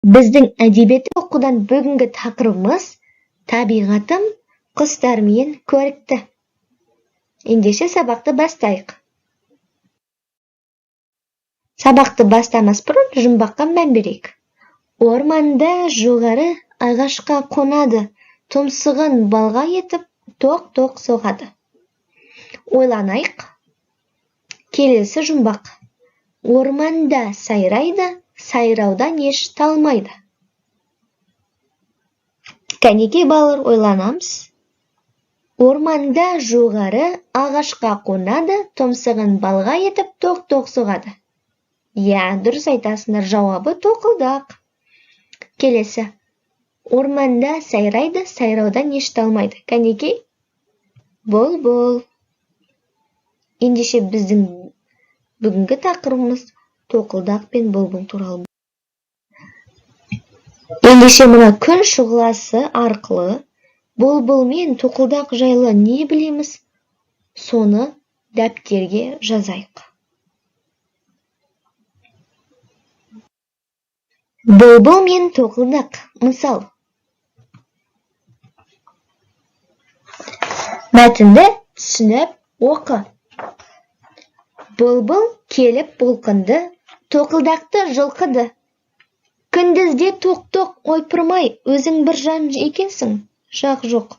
Біздің әдебиет оқудан бүгінгі тақырыбымыз табиғатым құстармен көрікті. Ендеше сабақты бастайық. Сабақты бастамас бұрын жұмбаққа мән берейік. Орманда жоғары ағашқа қонады, тұмсығын балға етіп, тоқ-тоқ соғады. Ойланайық. Келесі жұмбақ. Орманда сайрайды, сайраудан еш талмайды. Кәнекей балалар, ойланамыз. Орманда жоғары ағашқа қонады, тұмсығын балға етіп, тоқ-тоқ соғады. Дұрыс айтасыңдар, жауабы тоқылдақ. Келесі. Орманда сайрайды, сайраудан еш талмайды. Кәнекей? Бұлбұл. Ендеше біздің бүгінгі тақырыбымыз тоқылдақ пен бұлбұл туралы. Ендеше мына күн шұғыласы арқылы бұлбұл мен тоқылдақ жайлы не білеміз? Соны дәптерге жазайық. Бұлбұл мен тоқылдақ. Мысал. Мәтінді түсініп оқы. Бұлбұл келіп бұлқынды, тоқылдақты жылқыды. Күндізде тоқ-тоқ ойпырмай, өзің бір жан екенсің, жақ жоқ.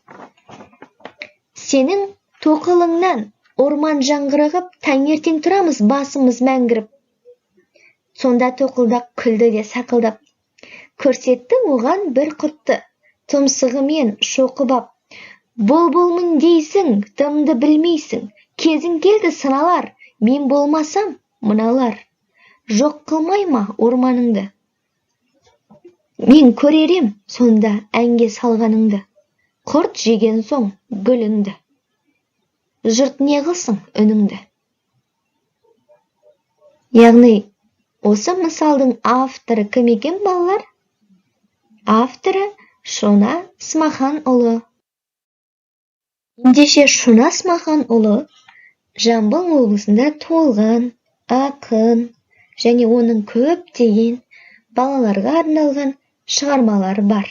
Сенің тоқылыңнан орман жаңғырығып, таңертең тұрамыз басымыз мәңгіріп. Сонда тоқылдақ күлді де сақылдап. Көрсетті оған бір құтты, тұмсығымен шоқыбап. Бұлбұлмын дейсің, дымды білмейсің, кезің келді сыналар, мен болмасам, мыналар. Жоқ қылмай ма орманыңды? Мен көререм сонда әнге салғаныңды. Құрт жеген соң гүліңді. Жұрт не қылсын үніңді. Яғни, осы мысалдың авторы кім екен балалар? Авторы Шона Смаханұлы. Ендеше Шона Смаханұлы Жамбыл облысында туылған, ақын және оның көптеген балаларға арналған шығармалары бар.